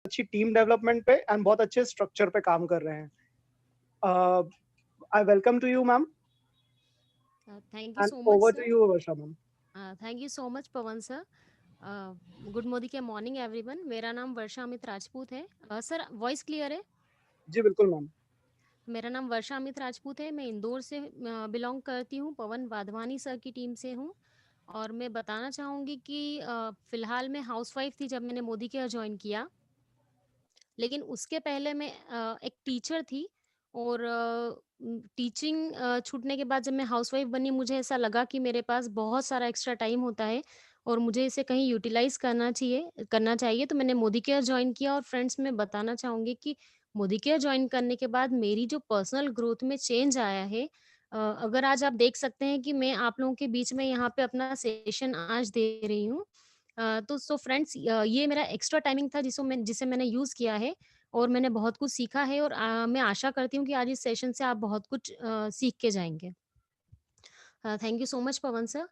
अच्छी team development पे and बहुत अच्छे स्ट्रक्चर पे काम कर रहे हैं। I welcome to you ma'am Thank you and so much, over sir. To you Varsha ma'am. Thank you so much, Pawan sir. Good morning everyone. मेरा नाम वर्षा अमित राजपूत है। सर, वॉइस क्लियर है? जी बिल्कुल मैम। मेरा नाम वर्षा अमित राजपूत है। मैं इंदौर से बिलोंग करती हूँ। पवन वाधवानी सर की टीम से हूँ। और मैं बताना चाहूँगी कि फ़िलहाल मैं हाउसवाइफ़ थी जब मैंने मोदी केयर जॉइन किया। लेकिन उसके पहले मैं एक टीचर थी। और टीचिंग छूटने के बाद जब मैं हाउसवाइफ बनी, मुझे ऐसा लगा कि मेरे पास बहुत सारा एक्स्ट्रा टाइम होता है और मुझे इसे कहीं यूटिलाइज करना चाहिए। तो मैंने मोदी केयर ज्वाइन किया। और फ्रेंड्स, मैं बताना चाहूंगी कि मोदी केयर ज्वाइन करने के बाद मेरी जो पर्सनल ग्रोथ में चेंज आया है, अगर आज आप देख सकते हैं कि मैं आप लोगों के बीच में यहाँ पे अपना सेशन आज दे रही हूँ। तो सो फ्रेंड्स, ये मेरा एक्स्ट्रा टाइमिंग था जिसे मैंने यूज़ किया है और मैंने बहुत कुछ सीखा है। और मैं आशा करती हूँ कि आज इस सेशन से आप बहुत कुछ सीख के जाएँगे। Thank you so much Pawan sir.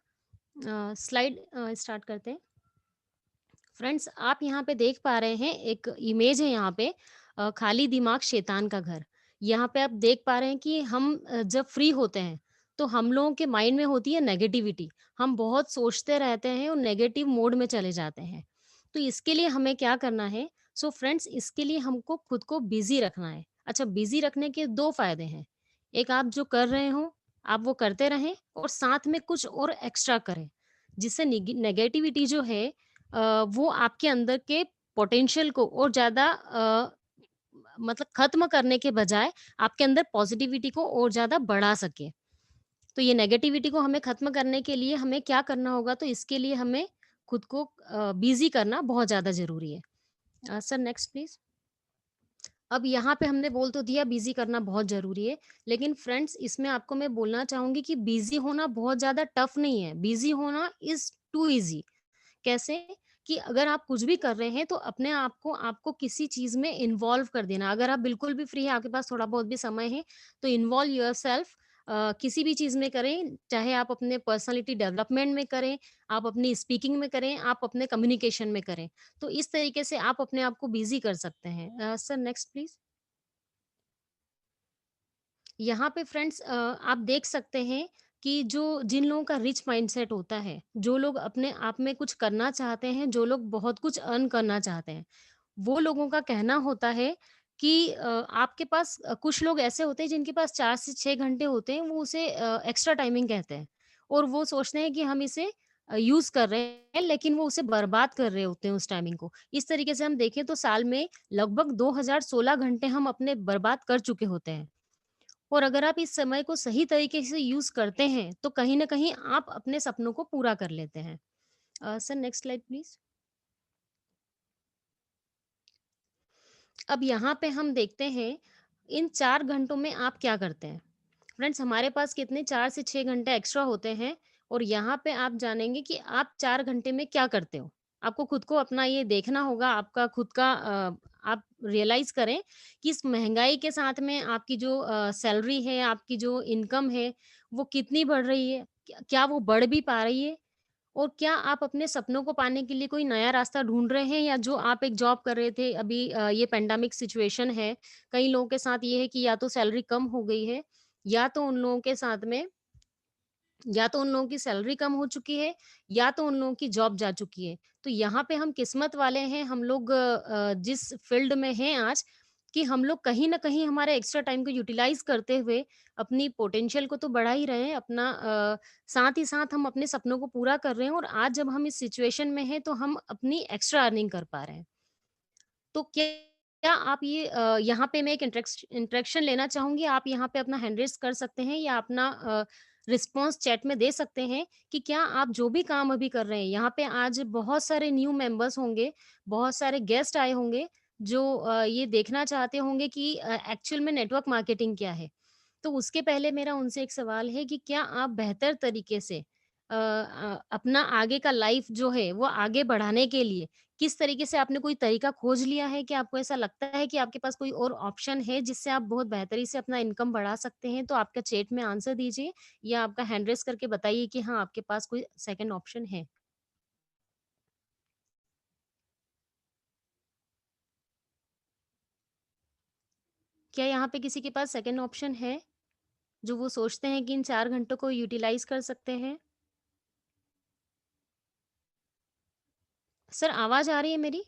Slide start करते हैं। फ्रेंड्स, आप यहाँ पे देख पा रहे हैं, एक इमेज है यहाँ पे, खाली दिमाग शैतान का घर। यहाँ पे आप देख पा रहे हैं कि हम जब फ्री होते हैं तो हम लोगों के माइंड में होती है नेगेटिविटी। हम बहुत सोचते रहते हैं और नेगेटिव मोड में चले जाते हैं। तो इसके लिए हमें क्या करना है? सो फ्रेंड्स, इसके लिए हमको खुद को बिजी रखना है। अच्छा, बिजी रखने के दो फायदे हैं। एक, आप जो कर रहे हो आप वो करते रहें और साथ में कुछ और एक्स्ट्रा करें, जिससे नेगेटिविटी जो है वो आपके अंदर के पोटेंशियल को और ज़्यादा मतलब खत्म करने के बजाय आपके अंदर पॉजिटिविटी को और ज़्यादा बढ़ा सके। तो ये नेगेटिविटी को हमें खत्म करने के लिए हमें क्या करना होगा? तो इसके लिए हमें खुद को बिज़ी करना बहुत ज़्यादा ज़रूरी है। Sir, next please. अब यहाँ पे हमने बोल तो दिया बिज़ी करना बहुत ज़रूरी है, लेकिन फ्रेंड्स, इसमें आपको मैं बोलना चाहूँगी कि बिज़ी होना बहुत ज़्यादा टफ नहीं है। बिज़ी होना इज़ टू ईज़ी। कैसे? कि अगर आप कुछ भी कर रहे हैं तो अपने आप को आपको किसी चीज़ में इन्वॉल्व कर देना। अगर आप बिल्कुल भी फ्री हैं, आपके पास थोड़ा बहुत भी समय है, तो इन्वॉल्व योरसेल्फ किसी भी चीज़ में करें, चाहे आप अपने पर्सनैलिटी डेवलपमेंट में करें, आप अपनी स्पीकिंग में करें, आप अपने कम्युनिकेशन में करें। तो इस तरीके से आप अपने आप को बिज़ी कर सकते हैं। Sir, next please. यहाँ पे फ्रेंड्स, आप देख सकते हैं कि जो जिन लोगों का रिच माइंडसेट होता है, जो लोग अपने आप में कुछ करना चाहते हैं, जो लोग बहुत कुछ अर्न करना चाहते हैं, वो लोगों का कहना होता है कि आपके पास कुछ लोग ऐसे होते हैं जिनके पास 4 से 6 घंटे होते हैं, वो उसे एक्स्ट्रा टाइमिंग कहते हैं। और वो सोचते हैं कि हम इसे यूज़ कर रहे हैं, लेकिन वो उसे बर्बाद कर रहे होते हैं उस टाइमिंग को। इस तरीके से हम देखें तो साल में लगभग 2016 घंटे हम अपने बर्बाद कर चुके होते हैं। और अगर आप इस समय को सही तरीके से यूज़ करते हैं, तो कहीं न कहीं आप अपने सपनों को पूरा कर लेते हैं। Sir, next slide please. अब यहाँ पे हम देखते हैं, इन 4 घंटों में आप क्या करते हैं? फ्रेंड्स, हमारे पास कितने 4 से 6 घंटे एक्स्ट्रा होते हैं और यहाँ पे आप जानेंगे कि आप 4 घंटे में क्या करते हो? आपको खुद को अपना ये देखना होगा, आपका खुद का आप रियलाइज़ करें कि इस महँगाई के साथ में आपकी जो सैलरी है, आपकी जो इनकम है, वो कितनी बढ़ रही है? क्या वो बढ़ भी पा रही है? और क्या आप अपने सपनों को पाने के लिए कोई नया रास्ता ढूँढ रहे हैं, या जो आप एक जॉब कर रहे थे अभी, ये पैंडेमिक सिचुएशन है, कई लोगों के साथ ये है कि या तो सैलरी कम हो गई है, या तो उन लोगों के साथ में या तो उन लोगों की सैलरी कम हो चुकी है, या तो उन लोगों की जॉब जा चुकी है। तो यहाँ पे हम किस्मत वाले हैं, हम लोग जिस फ़ील्ड में हैं आज, कि हम लोग कहीं न कहीं हमारे एक्स्ट्रा टाइम को यूटिलाइज़ करते हुए अपनी पोटेंशियल को तो बढ़ा ही रहे हैं, अपना साथ ही साथ हम अपने सपनों को पूरा कर रहे हैं। और आज जब हम इस सिचुएशन में हैं, तो हम अपनी एक्स्ट्रा अर्निंग कर पा रहे हैं। तो क्या आप ये यहाँ पे मैं एक इंटरेक्शन लेना चाहूँगी, आप यहाँ पे अपना हैंड रेज़ कर सकते हैं या अपना रिस्पॉन्स चैट में दे सकते हैं कि क्या आप जो भी काम अभी कर रहे हैं, यहाँ पे आज बहुत सारे न्यू मेंबर्स होंगे, बहुत सारे गेस्ट आए होंगे, जो ये देखना चाहते होंगे कि एक्चुअल में नेटवर्क मार्केटिंग क्या है। तो उसके पहले मेरा उनसे एक सवाल है कि क्या आप बेहतर तरीके से अपना आगे का लाइफ जो है वो आगे बढ़ाने के लिए किस तरीके से आपने कोई तरीका खोज लिया है? कि आपको ऐसा लगता है कि आपके पास कोई और ऑप्शन है जिससे आप बहुत बेहतरी से अपना इनकम बढ़ा सकते हैं? तो आपका चैट में आंसर दीजिए या आपका हैंड रेज़ करके बताइए कि हाँ, आपके पास कोई सेकंड ऑप्शन है। क्या यहाँ पे किसी के पास सेकंड ऑप्शन है, जो वो सोचते हैं कि इन 4 घंटों को यूटिलाइज़ कर सकते हैं? सर आवाज़ आ रही है मेरी?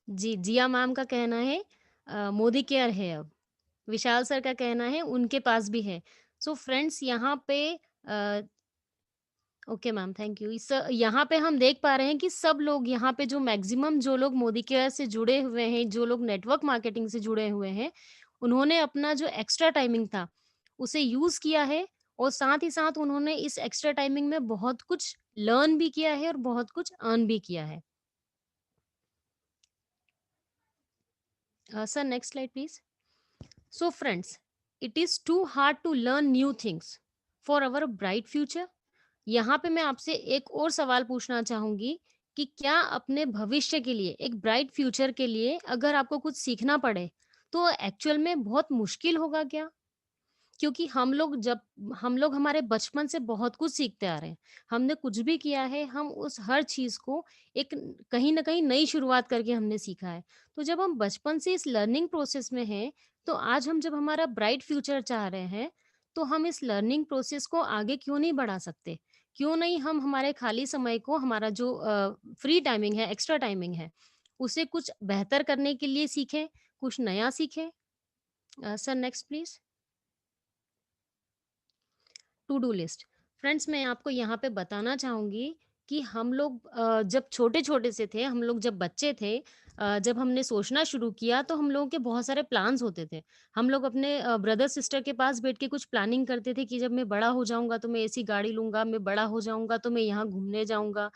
जी, जिया मैम का कहना है मोदी केयर है अब। विशाल सर का कहना है उनके पास भी है। सो फ्रेंड्स यहाँ पे अ, ओके मैम थैंक यू। इस यहाँ पे हम देख पा रहे हैं कि सब लोग यहाँ पे जो मैक्सिमम जो लोग मोदी केयर से जुड़े हुए हैं, जो लोग नेटवर्क मार्केटिंग से जुड़े हुए हैं, उन्होंने अपना जो एक्स्ट्रा टाइमिंग था, उसे यूज़ किया है और साथ ही साथ उन्होंने इस एक्स्ट्रा टाइमिंग में बहुत कुछ लर्न भी किया है और बहुत कुछ अर्न भी किया है। Sir next slide please. So, friends, it is too hard to learn new things for our bright future. यहाँ पे मैं आपसे एक और सवाल पूछना चाहूंगी कि क्या अपने भविष्य के लिए, एक ब्राइट फ्यूचर के लिए अगर आपको कुछ सीखना पड़े, तो एक्चुअल में बहुत मुश्किल होगा क्या? क्योंकि हम लोग हमारे बचपन से बहुत कुछ सीखते आ रहे हैं। हमने कुछ भी किया है, हम उस हर चीज़ को एक कहीं न कहीं नई शुरुआत करके हमने सीखा है। तो जब हम बचपन से इस लर्निंग प्रोसेस में हैं, तो आज हम जब हमारा ब्राइट फ्यूचर चाह रहे हैं, तो हम इस लर्निंग प्रोसेस को आगे क्यों नहीं बढ़ा सकते? क्यों नहीं हम हमारे खाली समय को हमारा जो फ्री टाइमिंग है, एक्स्ट्रा टाइमिंग है, उसे कुछ बेहतर करने के लिए सीखें, कुछ नया सीखें? Sir next please. To do list. Friends मैं आपको यहाँ पे बताना चाहूँगी कि हम लोग जब छोटे-छोटे से थे, हम लोग जब बच्चे थे जब हमने सोचना शुरू किया तो हम लोगों के बहुत सारे प्लान्स होते थे। हम लोग अपने ब्रदर सिस्टर के पास बैठ के कुछ प्लानिंग करते थे कि जब मैं बड़ा हो जाऊँगा तो मैं ऐसी गाड़ी लूँगा, मैं बड़ा हो जाऊँगा तो मैं यहाँ घूमने जाऊँगा।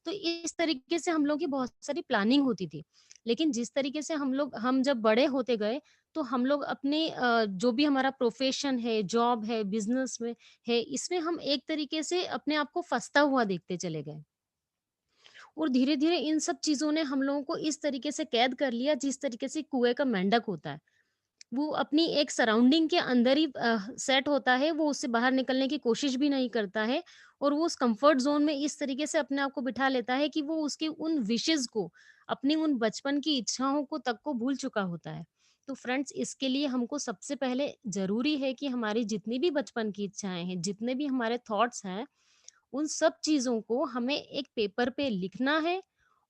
तो इस तरीके से हम लोगों की बहुत सारी प्लानिंग होती थी। लेकिन जिस तरीके से हम जब बड़े होते गए तो हम लोग अपने जो भी हमारा प्रोफ़ेशन है, जॉब है, बिज़नेस में है, इसमें हम एक तरीके से अपने आप को फँसता हुआ देखते चले गए। और धीरे-धीरे इन सब चीज़ों ने हम लोगों को इस तरीके से कैद कर लिया जिस तरीके से कुएँ का मेंढक होता है। वो अपनी एक सराउंडिंग के अंदर ही सेट होता है, वो उससे बाहर निकलने की कोशिश भी नहीं करता है और वो उस कम्फर्ट ज़ोन में इस तरीके से अपने आप को बिठा लेता है कि वो उसकी उन विशेज़ को, अपनी उन बचपन की इच्छाओं को तक को भूल चुका होता है। तो फ्रेंड्स इसके लिए हमको सबसे पहले ज़रूरी है कि हमारी जितनी भी बचपन की इच्छाएँ हैं, जितने भी हमारे थॉट्स हैं, उन सब चीज़ों को हमें एक पेपर पे लिखना है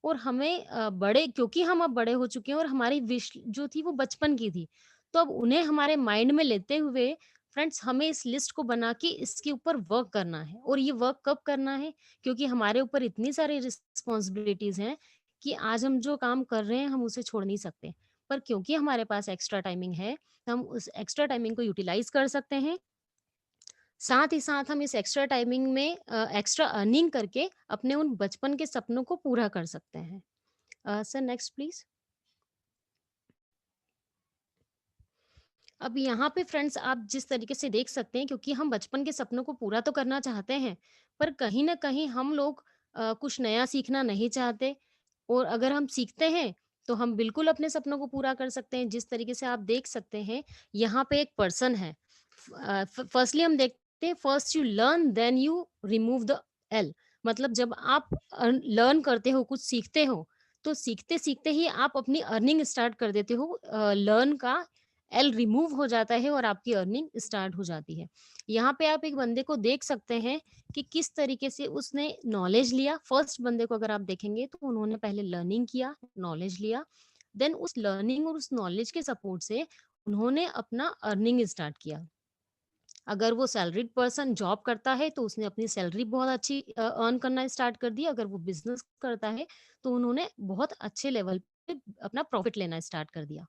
और हमें बड़े क्योंकि हम अब बड़े हो चुके हैं और हमारी विश जो थी वो बचपन की थी। तो अब उन्हें हमारे माइंड में लेते हुए फ्रेंड्स हमें इस लिस्ट को बना के इसके ऊपर वर्क करना है और ये वर्क कब करना है? क्योंकि हमारे ऊपर इतनी सारी रिस्पॉन्सिबिलिटीज़ हैं कि आज हम जो काम कर रहे हैं हम उसे छोड़ नहीं सकते। पर क्योंकि हमारे पास एक्स्ट्रा टाइमिंग है, हम उस एक्स्ट्रा टाइमिंग को यूटिलाइज़ कर सकते हैं। साथ ही साथ हम इस एक्स्ट्रा टाइमिंग में एक्स्ट्रा अर्निंग करके अपने उन बचपन के सपनों को पूरा कर सकते हैं। Sir next please. अब यहाँ पे फ्रेंड्स आप जिस तरीके से देख सकते हैं क्योंकि हम बचपन के सपनों को पूरा तो करना चाहते हैं, पर कहीं न कहीं हम लोग कुछ नया सीखना नहीं चाहते और अगर हम सीखते हैं, तो हम बिल्कुल अपने सपनों को पूरा कर सकते हैं। जिस तरीके से आप देख सकते हैं, यहाँ पे एक पर्सन है। फर्स्टली हम देखते हैं first you learn then you remove the L मतलब जब आप लर्न करते हो, कुछ सीखते हो, तो सीखते-सीखते ही आप अपनी अर्निंग स्टार्ट कर देते हो। लर्न का एल रिमूव हो जाता है और आपकी अर्निंग स्टार्ट हो जाती है। यहाँ पे आप एक बंदे को देख सकते हैं कि किस तरीके से उसने नॉलेज लिया। फर्स्ट बंदे को अगर आप देखेंगे तो उन्होंने पहले लर्निंग किया, नॉलेज लिया, देन उस लर्निंग और उस नॉलेज के सपोर्ट से उन्होंने अपना अर्निंग स्टार्ट किया। अगर वो सैलरीड पर्सन जॉब करता है, तो उसने अपनी सैलरी बहुत अच्छी अर्न करना स्टार्ट कर दी। अगर वो बिज़नेस करता है, तो उन्होंने बहुत अच्छे लेवल पे अपना प्रॉफ़िट लेना स्टार्ट कर दिया।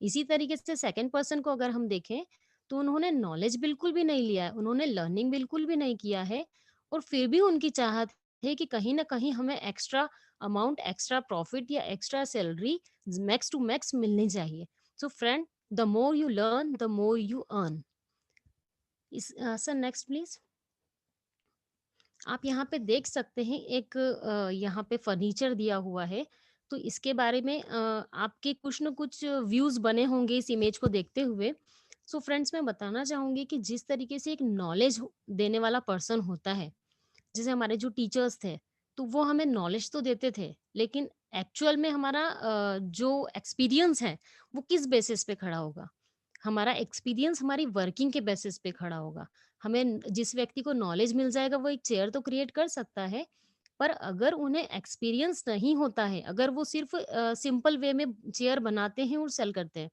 इसी तरीके से सेकंड पर्सन को अगर हम देखें, तो उन्होंने नॉलेज बिल्कुल भी नहीं लिया है, उन्होंने लर्निंग बिल्कुल भी नहीं किया है और फिर भी उनकी चाहत है कि कहीं न कहीं हमें एक्स्ट्रा अमाउंट, एक्स्ट्रा प्रॉफ़िट या extra salary max to max मिलनी चाहिए। So friend, the more you learn, the more you earn. Sir next please. आप यहाँ पे देख सकते हैं एक यहाँ पे फर्नीचर दिया हुआ है तो इसके बारे में आपके कुछ न कुछ व्यूज बने होंगे इस इमेज को देखते हुए। सो फ्रेंड्स मैं बताना चाहूंगी कि जिस तरीके से एक नॉलेज देने वाला पर्सन होता है, जैसे हमारे जो टीचर्स थे, तो वो हमें नॉलेज तो देते थे, लेकिन एक्चुअल में हमारा जो एक्सपीरियंस है, वो किस बेसिस पे खड़ा होगा? हमारा एक्सपीरियंस हमारी वर्किंग के बेसिस पे खड़ा होगा। हमें जिस व्यक्ति को नॉलेज मिल जाएगा वो एक चेयर तो क्रिएट कर सकता है, पर अगर उन्हें एक्सपीरियंस नहीं होता है, अगर वो सिर्फ़ सिंपल वे में चेयर बनाते हैं और सेल करते हैं,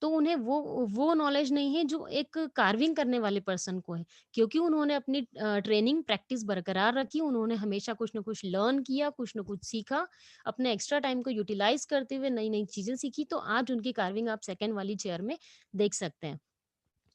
तो उन्हें वो नॉलेज नहीं है जो एक कार्विंग करने वाले पर्सन को है। क्योंकि उन्होंने अपनी ट्रेनिंग प्रैक्टिस बरकरार रखी, उन्होंने हमेशा कुछ न कुछ लर्न किया, कुछ न कुछ सीखा, अपने एक्स्ट्रा टाइम को यूटिलाइज़ करते हुए नई-नई चीज़ें सीखी, तो आज उनकी कार्विंग आप सेकंड वाली चेयर में देख सकते हैं।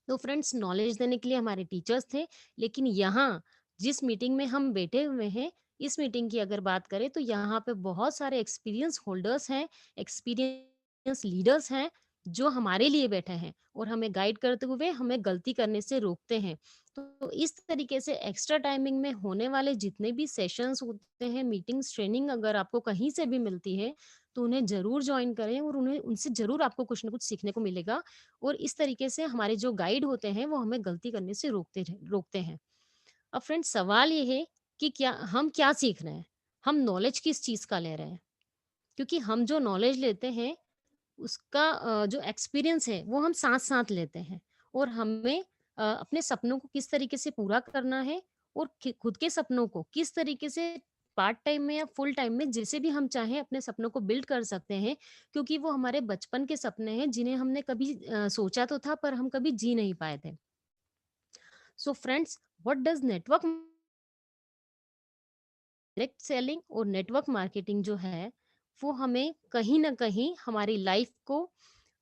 तो फ्रेंड्स, नॉलेज देने के लिए हमारे टीचर्स थे, लेकिन यहाँ जिस मीटिंग में हम बैठे हुए हैं, इस मीटिंग की अगर बात करें तो यहाँ पे बहुत सारे एक्सपीरियंस होल्डर्स हैं, एक्सपीरियंस लीडर्स हैं, जो हमारे लिए बैठे हैं और हमें गाइड करते हुए हमें गलती करने से रोकते हैं। तो इस तरीके से एक्स्ट्रा टाइमिंग में होने वाले जितने भी सेशंस होते हैं, मीटिंग्स, ट्रेनिंग अगर आपको कहीं से भी मिलती है, तो उन्हें ज़रूर जॉइन करें और उन्हें उनसे ज़रूर आपको कुछ न कुछ सीखने को मिलेगा। और इस तरीके से हमारे जो गाइड होते हैं वो हमें गलती करने से रोकते हैं। अब फ्रेंड्स, सवाल ये है कि क्या हम क्या सीख रहे हैं? हम नॉलेज किस चीज़ का ले रहे हैं? क्योंकि हम जो नॉलेज लेते हैं उसका जो एक्सपीरियंस है वो हम साथ-साथ लेते हैं और हमें अपने सपनों को किस तरीके से पूरा करना है और खुद के सपनों को किस तरीके से पार्ट टाइम में या फुल टाइम में जैसे भी हम चाहें अपने सपनों को बिल्ड कर सकते हैं, क्योंकि वो हमारे बचपन के सपने हैं जिन्हें हमने कभी सोचा तो था पर हम कभी जी नहीं पाए थे। So friends, what does network direct selling और नेटवर्क मार्केटिंग जो है, वो हमें कहीं न कहीं हमारी लाइफ को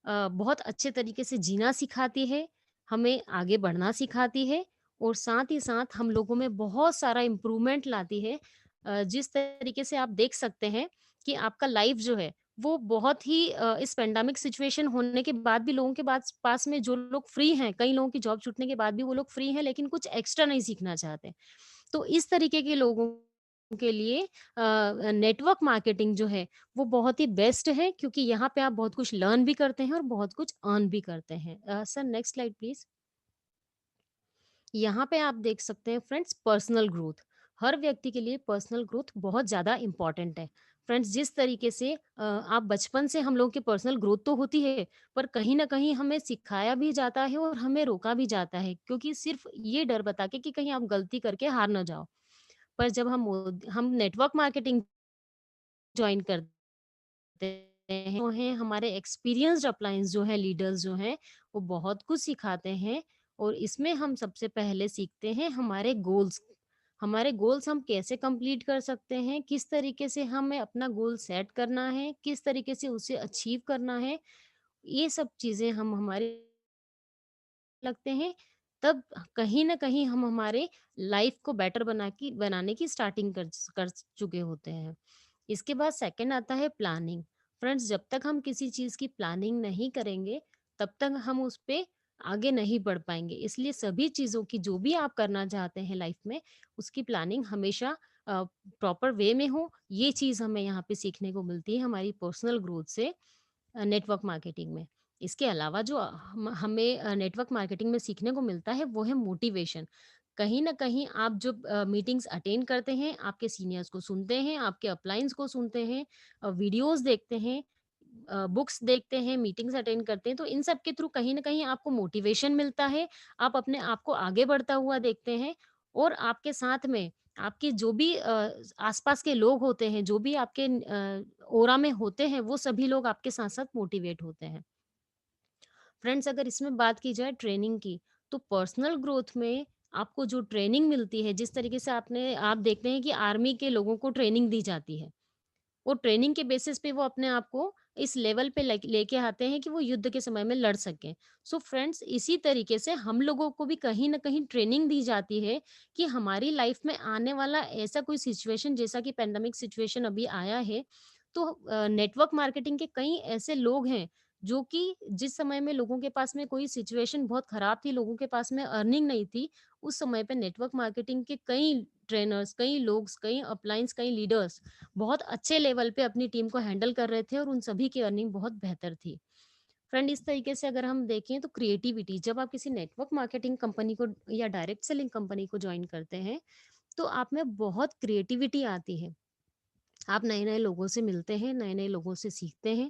बहुत अच्छे तरीके से जीना सिखाती है, हमें आगे बढ़ना सिखाती है और साथ ही साथ हम लोगों में बहुत सारा इम्प्रूवमेंट लाती है। जिस तरीके से आप देख सकते हैं कि आपका लाइफ जो है, वो बहुत ही इस पैंडेमिक सिचुएशन होने के बाद भी लोगों के पास पास में जो लोग फ्री हैं, कई लोगों की जॉब छूटने के बाद भी वो लोग फ्री हैं, लेकिन कुछ एक्स्ट्रा नहीं सीखना चाहते। तो इस तरीके के लोगों के लिए नेटवर्क मार्केटिंग जो है वो बहुत ही बेस्ट है, क्योंकि यहाँ पे आप बहुत कुछ लर्न भी करते हैं और बहुत कुछ अर्न भी करते हैं। Sir, next slide please. यहाँ पे आप देख सकते हैं फ्रेंड्स, पर्सनल ग्रोथ। हर व्यक्ति के लिए पर्सनल ग्रोथ बहुत ज़्यादा इंपॉर्टेंट है। फ्रेंड्स, जिस तरीके से आप बचपन से हम लोग की पर्सनल ग्रोथ तो होती है, पर कहीं न कहीं हमें सिखाया भी जाता है और हमें रोका भी जाता है, क्योंकि सिर्फ़ ये डर बता के कि कहीं आप गलती करके हार ना जाओ। पर जब हम नेटवर्क मार्केटिंग जॉइन करते हैं, जो हैं हमारे एक्सपीरियंस्ड अपलायंस जो हैं, लीडर्स जो हैं, वो बहुत कुछ सिखाते हैं और इसमें हम सबसे पहले सीखते हैं हमारे गोल्स। हमारे गोल्स हम कैसे कंप्लीट कर सकते हैं, किस तरीके से हमें अपना गोल सेट करना है, किस तरीके से उसे अचीव करना है, ये सब चीज़ें हम हमारे लगते हैं, तब कहीं न कहीं हम हमारे लाइफ को बेटर बनाने की स्टार्टिंग कर चुके होते हैं। इसके बाद सेकंड आता है प्लानिंग। फ्रेंड्स, जब तक हम किसी चीज़ की प्लानिंग नहीं करेंगे, तब तक हम उस पे आगे नहीं बढ़ पाएँगे। इसलिए सभी चीज़ों की जो भी आप करना चाहते हैं लाइफ में, उसकी प्लानिंग हमेशा प्रॉपर वे में हो। ये चीज़ हमें यहाँ पे सीखने को मिलती है हमारी पर्सनल ग्रोथ से, नेटवर्क मार्केटिंग में। इसके अलावा जो हमें नेटवर्क मार्केटिंग में सीखने को मिलता है वो है मोटिवेशन। कहीं न कहीं आप जब मीटिंग्स अटेंड करते हैं, आपके सीनियर्स को सुनते हैं, आपके अपलाइन्स को सुनते हैं, वीडियोज़ देखते हैं, बुक्स देखते हैं, मीटिंग्स अटेंड करते हैं, तो इन सब के थ्रू कहीं न कहीं आपको मोटिवेशन मिलता है, आप अपने आप को आगे बढ़ता हुआ देखते हैं और आपके साथ में आपके जो भी आस-पास के लोग होते हैं, जो भी आपके ऑरा में होते हैं, वो सभी लोग आपके साथ-साथ मोटिवेट होते हैं। फ्रेंड्स, अगर इसमें बात की जाए ट्रेनिंग की, तो पर्सनल ग्रोथ में आपको जो ट्रेनिंग मिलती है, जिस तरीके से आप देखते हैं कि आर्मी के लोगों को ट्रेनिंग दी जाती है। वो ट्रेनिंग के बेसिस पे वो अपने आप को इस लेवल पे लेके आते हैं कि वो युद्ध के समय में लड़ सकें। सो फ्रेंड्स, इसी तरीके से हम लोगों को भी कहीं न कहीं ट्रेनिंग दी जाती है कि हमारी लाइफ में आने वाला ऐसा कोई सिचुएशन, जैसा कि पैंडेमिक सिचुएशन अभी आया है, तो नेटवर्क मार्केटिंग के कई ऐसे लोग हैं जो कि जिस समय में लोगों के पास में कोई सिचुएशन बहुत खराब थी, लोगों के पास में अर्निंग नहीं थी, उस समय पे नेटवर्क मार्केटिंग के कई ट्रेनर्स, कई लोग, कई अपलाइन्स, कई लीडर्स बहुत अच्छे लेवल पे अपनी टीम को हैंडल कर रहे थे और उन सभी की अर्निंग बहुत बेहतर थी। फ्रेंड, इस तरीके से अगर हम देखें तो क्रिएटिविटी, जब आप किसी नेटवर्क मार्केटिंग कंपनी को या डायरेक्ट सेलिंग कंपनी को जॉइन करते हैं, तो आप में बहुत क्रिएटिविटी आती है। आप नए-नए लोगों से मिलते हैं, नए-नए लोगों से सीखते हैं।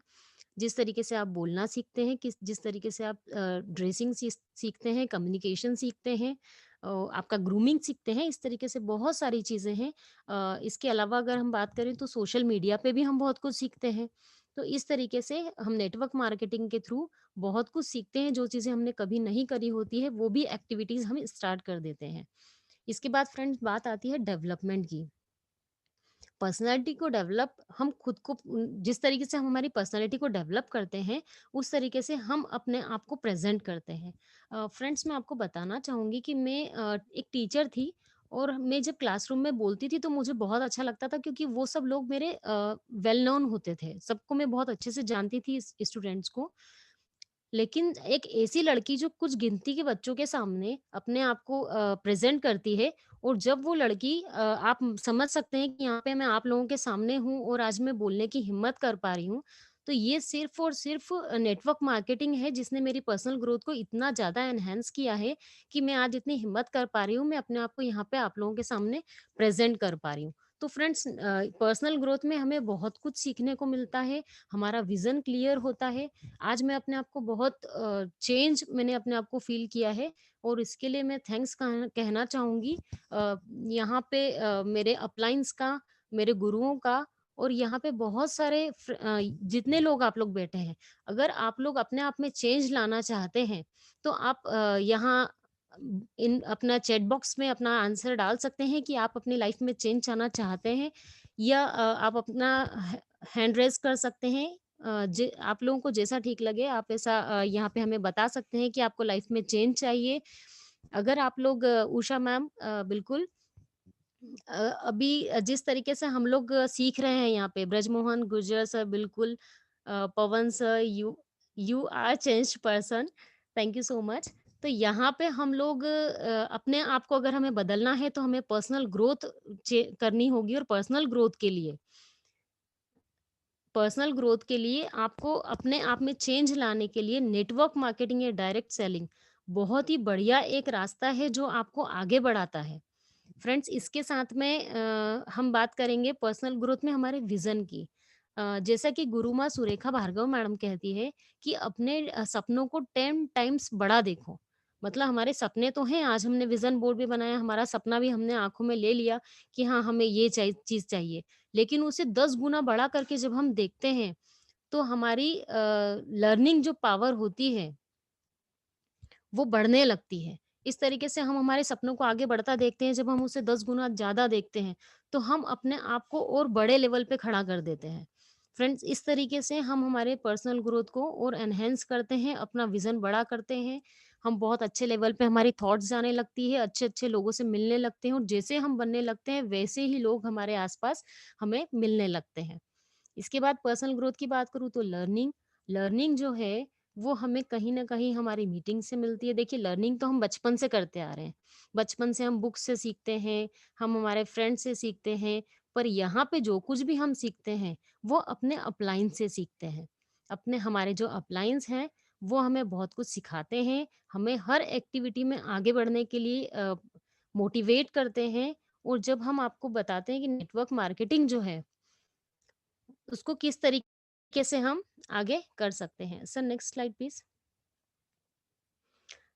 जिस तरीके से आप बोलना सीखते हैं, जिस तरीके से आप ड्रेसिंग सीखते हैं, कम्युनिकेशन सीखते हैं, आपका ग्रूमिंग सीखते हैं, इस तरीके से बहुत सारी चीज़ें हैं। इसके अलावा अगर हम बात करें तो सोशल मीडिया पे भी हम बहुत कुछ सीखते हैं। तो इस तरीके से हम नेटवर्क मार्केटिंग के थ्रू बहुत कुछ सीखते हैं, जो चीज़ें हमने कभी नहीं करी होती है, वो भी एक्टिविटीज़ हम स्टार्ट कर देते हैं। इसके बाद फ्रेंड्स बात आती है डेवलपमेंट की। पर्सनैलिटी को डेवलप हम खुद को जिस तरीके से हम हमारी पर्सनैलिटी को डेवलप करते हैं, उस तरीके से हम अपने आप को प्रेज़ेंट करते हैं। फ्रेंड्स मैं आपको बताना चाहूँगी कि मैं एक टीचर थी और मैं जब क्लासरूम में बोलती थी तो मुझे बहुत अच्छा लगता था क्योंकि वो सब लोग मेरे वेल नोन होते थे। सबको मैं बहुत अच्छे से जानती थी स्टूडेंट्स को। लेकिन एक ऐसी लड़की जो कुछ गिनती के बच्चों के सामने अपने आप को प्रेज़ेंट करती है और जब वो लड़की आप समझ सकते हैं कि यहाँ पे मैं आप लोगों के सामने हूँ और आज मैं बोलने की हिम्मत कर पा रही हूँ, तो ये सिर्फ़ और सिर्फ़ नेटवर्क मार्केटिंग है जिसने मेरी पर्सनल ग्रोथ को इतना ज़्यादा एनहांस किया है कि मैं आज इतनी हिम्मत कर पा रही हूँ, मैं अपने आप को यहाँ पे आप लोगों के सामने प्रेज़ेंट कर पा रही हूँ। तो फ्रेंड्स पर्सनल ग्रोथ में हमें बहुत कुछ सीखने को मिलता है, हमारा विज़न क्लियर होता है। आज मैं अपने आप को बहुत चेंज मैंने अपने आप को फ़ील किया है और इसके लिए मैं थैंक्स कहना चाहूँगी यहाँ पे मेरे अपलाइन्स का, मेरे गुरुओं का और यहाँ पे बहुत सारे जितने लोग आप लोग बैठे हैं, अगर आप लोग अपने आप में चेंज लाना चाहते हैं, तो आप यहाँ इन अपना चैट बॉक्स में अपना आंसर डाल सकते हैं कि आप अपनी लाइफ़ में चेंज लाना चाहते हैं या आप अपना हैंड रेज़ कर सकते हैं जे आप लोगों को जैसा ठीक लगे आप ऐसा यहाँ पे हमें बता सकते हैं कि आपको लाइफ में चेंज चाहिए। अगर आप लोग उषा मैम बिल्कुल अभी जिस तरीके से हम लोग सीख रहे हैं यहाँ पे ब्रजमोहन गुर्जर सर बिल्कुल Pawan sir you are changed person thank you so much. तो यहाँ पे हम लोग अपने आप को अगर हमें बदलना है तो हमें पर्सनल ग्रोथ करनी होगी और पर्सनल ग्रोथ के लिए आपको अपने आप में चेंज लाने के लिए नेटवर्क मार्केटिंग या डायरेक्ट सेलिंग बहुत ही बढ़िया एक रास्ता है जो आपको आगे बढ़ाता है। फ्रेंड्स इसके साथ में हम बात करेंगे पर्सनल ग्रोथ में हमारे विजन की। जैसा कि गुरु माँ सुरेखा भार्गव मैडम कहती है कि अपने सपनों को 10 टाइम्स बड़ा देखो। मतलब हमारे सपने तो हैं, आज हमने विजन बोर्ड भी बनाया, हमारा सपना भी हमने आँखों में ले लिया कि हाँ, हमें ये चीज़ चाहिए। लेकिन उसे 10 गुना बड़ा करके जब हम देखते हैं, तो हमारी लर्निंग जो पावर होती है वो बढ़ने लगती है। इस तरीके से हम हमारे सपनों को आगे बढ़ता देखते हैं, जब हम उसे 10 गुना ज़्यादा देखते हैं, तो हम अपने आप को और बड़े लेवल पे खड़ा कर देते हैं। फ्रेंड्स, इस तरीके से हम हमारे पर्सनल ग्रोथ को और एनहांस करते हैं, अपना विज़न बड़ा करते हैं। हम बहुत अच्छे लेवल पे हमारी थॉट्स जाने लगती है, अच्छे-अच्छे लोगों से मिलने लगते हैं और जैसे हम बनने लगते हैं, वैसे ही लोग हमारे आस-पास हमें मिलने लगते हैं। इसके बाद पर्सनल ग्रोथ की बात करूँ तो लर्निंग जो है वो हमें कहीं न कहीं हमारी मीटिंग से मिलती है। देखिए लर्निंग तो हम बचपन से करते आ रहे हैं। बचपन से हम बुक से सीखते हैं, हम हमारे फ्रेंड से सीखते हैं, पर यहाँ पे जो कुछ भी हम सीखते हैं, वो अपने अपलाइन से सीखते हैं। अपने हमारे जो अपलाइन्स हैं, वो हमें बहुत कुछ सिखाते हैं, हमें हर एक्टिविटी में आगे बढ़ने के लिए मोटिवेट करते हैं और जब हम आपको बताते हैं कि नेटवर्क मार्केटिंग जो है उसको किस तरीके से हम आगे कर सकते हैं। Sir next slide please.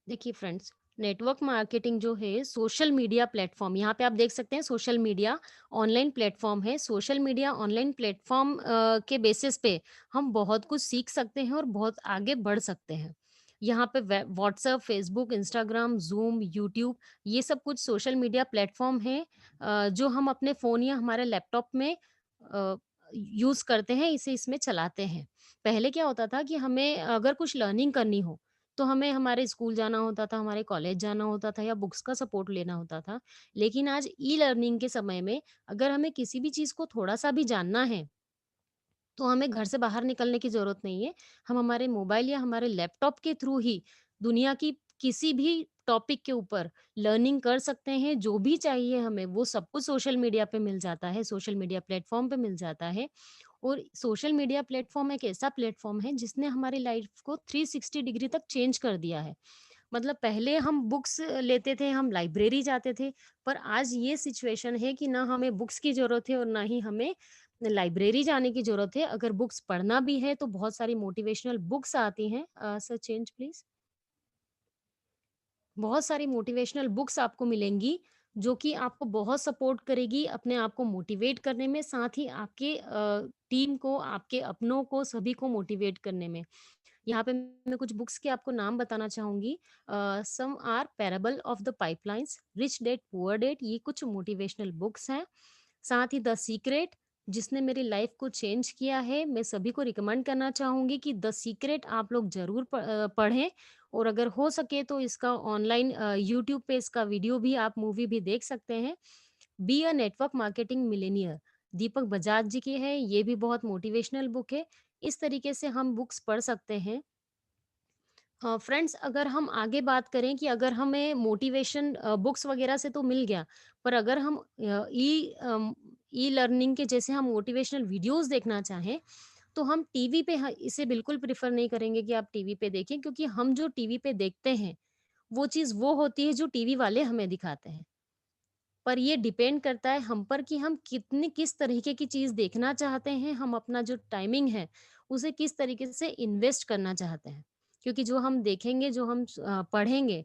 देखिए फ्रेंड्स, नेटवर्क मार्केटिंग जो है सोशल मीडिया प्लेटफ़ॉर्म यहाँ पे आप देख सकते हैं सोशल मीडिया ऑनलाइन प्लेटफ़ॉर्म है। सोशल मीडिया ऑनलाइन प्लेटफ़ॉर्म के बेसिस पे हम बहुत कुछ सीख सकते हैं और बहुत आगे बढ़ सकते हैं। यहाँ पे WhatsApp, Facebook, Instagram, zoom, YouTube ये सब कुछ सोशल मीडिया प्लेटफ़ॉर्म हैं जो हम अपने फ़ोन या हमारे लैपटॉप में अ, यूज़ करते हैं, इसे इसमें चलाते हैं। पहले क्या होता था कि हमें अगर कुछ लर्निंग करनी हो तो हमें हमारे स्कूल जाना होता था, हमारे कॉलेज जाना होता था या बुक्स का सपोर्ट लेना होता था। लेकिन आज ई-लर्निंग के समय में अगर हमें किसी भी चीज़ को थोड़ा-सा भी जानना है, तो हमें घर से बाहर निकलने की ज़रूरत नहीं है। हम हमारे मोबाइल या हमारे लैपटॉप के थ्रू ही दुनिया की किसी भी टॉपिक के ऊपर लर्निंग कर सकते हैं। जो भी चाहिए हमें वो सब कुछ सोशल मीडिया पे मिल जाता है, सोशल मीडिया प्लेटफ़ॉर्म पे मिल जाता है। और सोशल मीडिया प्लेटफ़ॉर्म एक ऐसा प्लेटफ़ॉर्म है जिसने हमारी लाइफ़ को 360 डिग्री तक चेंज कर दिया है। मतलब पहले हम बुक्स लेते थे, हम लाइब्रेरी जाते थे, पर आज ये सिचुएशन है कि ना हमें बुक्स की ज़रूरत है और ना ही हमें लाइब्रेरी जाने की ज़रूरत है। अगर बुक्स पढ़ना भी है तो बहुत सारी मोटिवेशनल बुक्स आती हैं। Sir change please. बहुत सारी मोटिवेशनल बुक्स आपको मिलेंगी, जो कि आपको बहुत सपोर्ट करेगी अपने आप को मोटिवेट करने में, साथ ही आपके टीम को, आपके अपनों को, सभी को मोटिवेट करने में। यहाँ पे मैं कुछ बुक्स के आपको नाम बताना चाहूँगी। Some are parable of the pipelines, rich dad poor dad, ये कुछ मोटिवेशनल बुक्स हैं। साथ ही द सीक्रेट, जिसने मेरी लाइफ को चेंज किया है, मैं सभी को रिकमेंड करना चाहूँगी कि द सीक्रेट आप लोग ज़रूर पढ़ें, और अगर हो सके तो इसका ऑनलाइन यूट्यूब पे इसका वीडियो भी, आप मूवी भी देख सकते हैं। Be a network marketing millionaire, Deepak Bajaj ji की है, ये भी बहुत मोटिवेशनल बुक है। इस तरीके से हम बुक्स पढ़ सकते हैं। फ्रेंड्स, अगर हम आगे बात करें कि अगर हमें मोटिवेशन बुक्स वगैरह से तो मिल गया, पर अगर हम ई लर्निंग के जैसे हम मोटिवेशनल वीडियोस देखना चाहें, तो हम टीवी पे इसे बिल्कुल प्रेफर नहीं करेंगे कि आप टीवी पे देखें, क्योंकि हम जो टीवी पे देखते हैं वो चीज़ वो होती है जो टीवी वाले हमें दिखाते हैं। पर ये डिपेंड करता है हम पर कि हम कितनी किस तरीके की चीज़ देखना चाहते हैं, हम अपना जो टाइमिंग है, उसे किस तरीके से इन्वेस्ट करना चाहते हैं। क्योंकि जो हम देखेंगे, जो हम पढ़ेंगे,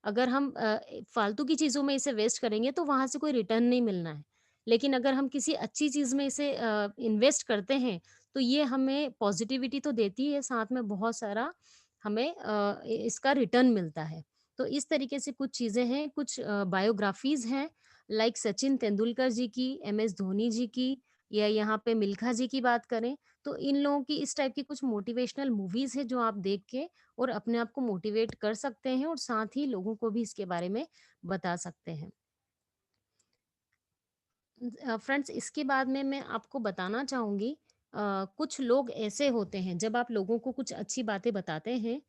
अगर हम फालतू की चीज़ों में इसे वेस्ट करेंगे तो वहाँ से कोई रिटर्न नहीं मिलना है। लेकिन अगर हम किसी अच्छी चीज़ में इसे इन्वेस्ट करते हैं, तो ये हमें पॉज़िटिविटी तो देती है, साथ में बहुत सारा हमें इसका रिटर्न मिलता है। तो इस तरीके से कुछ चीज़ें हैं, कुछ बायोग्राफ़ीज़ हैं, लाइक सचिन तेंदुलकर जी की, एमएस धोनी जी की, या यहाँ पे मिल्खा जी की बात करें, तो इन लोगों की इस टाइप की कुछ मोटिवेशनल मूवीज़ हैं जो आप देख के और अपने आप को मोटिवेट कर सकते हैं, और साथ ही लोगों को भी इसके बारे में बता सकते हैं। फ्रेंड्स, इसके बाद में मैं आपको बताना चाहूँगी, कुछ लोग ऐसे होते हैं, जब आप लोगों को कुछ अच्छी बातें बताते हैं,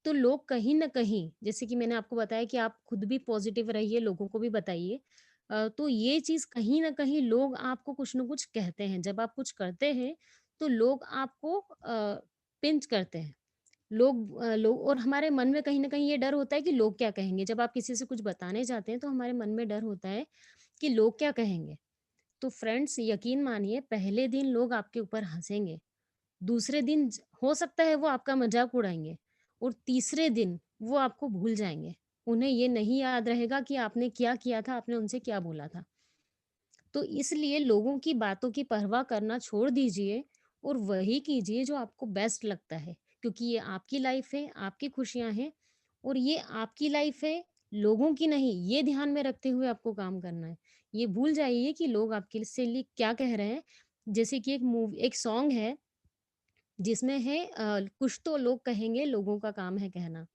तो लोग कहीं न कहीं, जैसे कि मैंने आपको बताया कि आप खुद भी पॉज़िटिव रहिए, लोगों को भी बताइए। तो ये चीज़ कहीं न कहीं लोग आपको कुछ न कुछ कहते हैं। जब आप कुछ करते हैं, तो लोग आपको पिंच करते हैं। लोग, और हमारे मन में कहीं न कहीं ये डर होता है कि लोग क्या कहेंगे? जब आप किसी से कुछ बताने जाते हैं, तो हमारे मन में डर होता है कि लोग क्या कहेंगे? तो फ्रेंड्स, यकीन मानिए, पहले दिन लोग आपके ऊपर हँसेंगे, दूसरे दिन हो सकता है वो आपका मज़ाक उड़ाएँगे, और तीसरे दिन वो आपको भूल जाएँगे। उन्हें ये नहीं याद रहेगा कि आपने क्या किया था, आपने उनसे क्या बोला था। तो इसलिए लोगों की बातों की परवाह करना छोड़ दीजिए, और वही कीजिए जो आपको बेस्ट लगता है, क्योंकि ये आपकी लाइफ है, आपकी खुशियाँ हैं, और ये आपकी लाइफ है, लोगों की नहीं। ये ध्यान में रखते हुए आपको काम करना है। ये भूल जाइए कि लोग आपके से लिए क्या कह रहे हैं। जैसे कि एक सॉन्ग है जिसमें है कुछ तो लोग कहेंगे, लोगों का काम है कहना।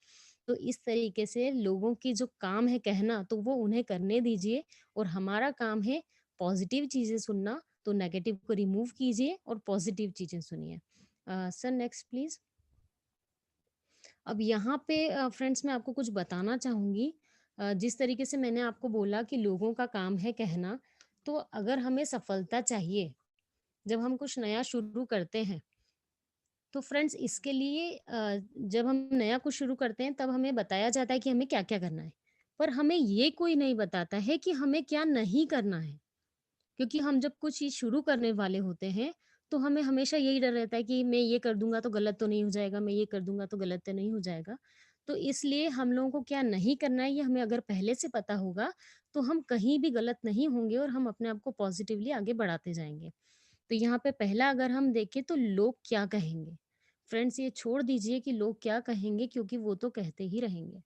तो इस तरीके से लोगों की जो काम है कहना, तो वो उन्हें करने दीजिए, और हमारा काम है पॉजिटिव चीज़ें सुनना, तो नेगेटिव को रिमूव कीजिए और पॉजिटिव चीज़ें सुनिए। Sir next please. अब यहाँ पे फ्रेंड्स, मैं आपको कुछ बताना चाहूँगी। जिस तरीके से मैंने आपको बोला कि लोगों का काम है कहना, तो अगर हमें सफलता चाहिए, जब हम कुछ नया शुरू करते हैं, तो फ्रेंड्स इसके लिए जब हम नया कुछ शुरू करते हैं, तब हमें बताया जाता है कि हमें क्या-क्या करना है। पर हमें ये कोई नहीं बताता है कि हमें क्या नहीं करना है। क्योंकि हम जब कुछ चीज़ शुरू करने वाले होते हैं, तो हमें हमेशा यही डर रहता है कि मैं ये कर दूँगा तो गलत तो नहीं हो जाएगा, मैं ये कर दूँगा तो गलत तो नहीं हो जाएगा। तो इसलिए हम लोगों को क्या नहीं करना है, ये हमें अगर पहले से पता होगा, तो हम कहीं भी गलत नहीं होंगे, और हम अपने आप को पॉज़िटिवली आगे बढ़ाते जाएँगे। तो यहाँ पे पहला अगर हम देखें, तो लोग क्या कहेंगे? फ्रेंड्स, ये छोड़ दीजिए कि लोग क्या कहेंगे, क्योंकि वो तो कहते ही रहेंगे।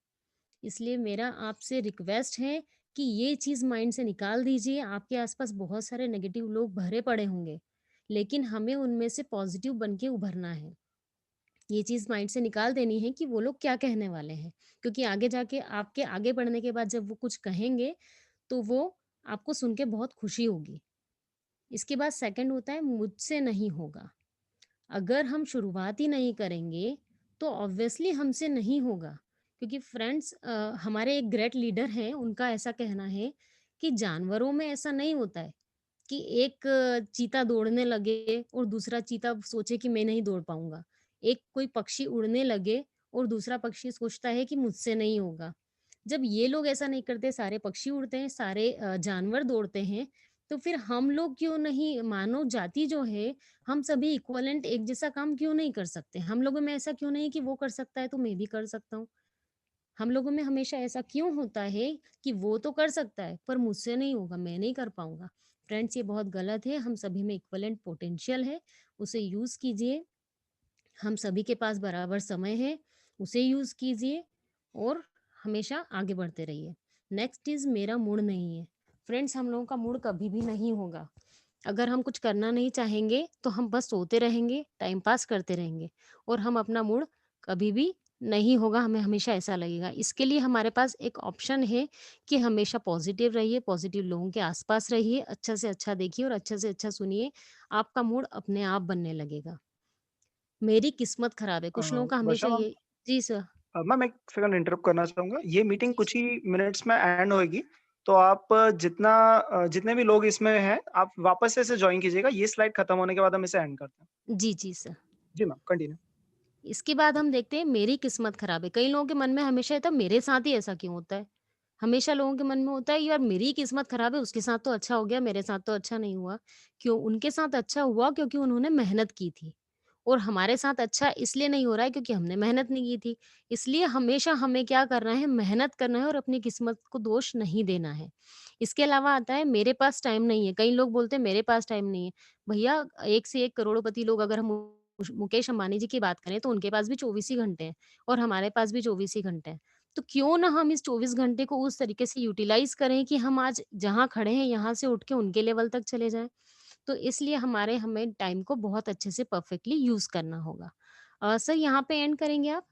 इसलिए मेरा आपसे रिक्वेस्ट है कि ये चीज़ माइंड से निकाल दीजिए। आपके आस-पास बहुत सारे नेगेटिव लोग भरे पड़े होंगे, लेकिन हमें उनमें से पॉज़िटिव बन के उभरना है। ये चीज़ माइंड से निकाल देनी है कि वो लोग क्या कहने वाले हैं, क्योंकि आगे जाके आपके आगे बढ़ने के बाद जब वो कुछ कहेंगे, तो वो आपको सुन के बहुत खुशी होगी। इसके बाद सेकंड होता है, मुझसे नहीं होगा। अगर हम शुरुआत ही नहीं करेंगे, तो ऑब्वियसली हमसे नहीं होगा। क्योंकि फ्रेंड्स, हमारे एक ग्रेट लीडर हैं, उनका ऐसा कहना है कि जानवरों में ऐसा नहीं होता है कि एक चीता दौड़ने लगे और दूसरा चीता सोचे कि मैं नहीं दौड़ पाऊँगा। एक कोई पक्षी उड़ने लगे और दूसरा पक्षी सोचता है कि मुझसे नहीं होगा। जब ये लोग ऐसा नहीं करते, सारे पक्षी उड़ते हैं, सारे जानवर दौड़ते हैं, तो फिर हम लोग क्यों नहीं, मानव जाति जो है, हम सभी इक्विवेलेंट एक जैसा काम क्यों नहीं कर सकते? हम लोगों में ऐसा क्यों नहीं है कि वो कर सकता है तो मैं भी कर सकता हूँ? हम लोगों में हमेशा ऐसा क्यों होता है कि वो तो कर सकता है, पर मुझसे नहीं होगा, मैं नहीं कर पाऊँगा। फ्रेंड्स, ये बहुत गलत है, हम सभी में इक्विवेलेंट पोटेंशियल है, उसे यूज़ कीजिए। हम सभी के पास बराबर समय है, उसे यूज़ कीजिए और हमेशा आगे बढ़ते रहिए। नेक्स्ट इज़ मेरा मूड नहीं है। फ्रेंड्स, हम लोगों का मूड कभी भी नहीं होगा। अगर हम कुछ करना नहीं चाहेंगे, तो हम बस सोते रहेंगे, टाइम पास करते रहेंगे और हम अपना मूड कभी भी नहीं होगा, हमें हमेशा ऐसा लगेगा। इसके लिए हमारे पास एक ऑप्शन है कि हमेशा पॉज़िटिव रहिए, पॉज़िटिव लोगों के आस-पास रहिए, अच्छा से अच्छा देखिए और अच्छा से अच्छा सुनिए, आपका मूड अपने आप बनने लगेगा। मेरी किस्मत खराब है, कुछ लोगों का हमेशा वर्षा मैम, ये। जी सर। मैम एक सेकंड इंटरप्ट करना चाहूँगा। ये मीटिंग जी, कुछ जी। ही मिनट्स में एंड होएगी, तो आप जितने भी लोग इसमें हैं, आप वापस से इसे जॉइन कीजिएगा। ये स्लाइड खत्म होने के बाद हम इसे एंड करते हैं। जी, जी सर। जी मैम, कंटिन्यू। इसके बाद हम देखते हैं मेरी किस्मत खराब है। कई लोगों के मन में हमेशा ये था मेरे साथ ही ऐसा क्यों होता है? हमेशा लोगों के मन में होता है यार मेरी ही किस्मत खराब है, उसके साथ तो अच्छा हो गया, मेरे साथ तो अच्छा नहीं हुआ। क्यों? उनके साथ अच्छा हुआ क्योंकि उन्होंने मेहनत की थी और हमारे साथ अच्छा इसलिए नहीं हो रहा है क्योंकि हमने मेहनत नहीं की थी। इसलिए हमेशा हमें क्या करना है, मेहनत करना है और अपनी किस्मत को दोष नहीं देना है। इसके अलावा आता है मेरे पास टाइम नहीं है। कई लोग बोलते हैं मेरे पास टाइम नहीं है। भैया, एक से एक करोड़पति लोग, अगर हम मुकेश अंबानी जी की बात करें तो उनके पास भी 24 ही घंटे हैं और हमारे पास भी 24 ही घंटे हैं। तो क्यों ना हम इस 24 घंटे को उस तरीके से यूटिलाइज़ करें कि हम आज जहाँ खड़े हैं यहाँ से उठ के उनके लेवल तक चले जाएँ। तो इसलिए हमें टाइम को बहुत अच्छे से परफेक्टली यूज़ करना होगा। सर, यहाँ पे एंड करेंगे आप?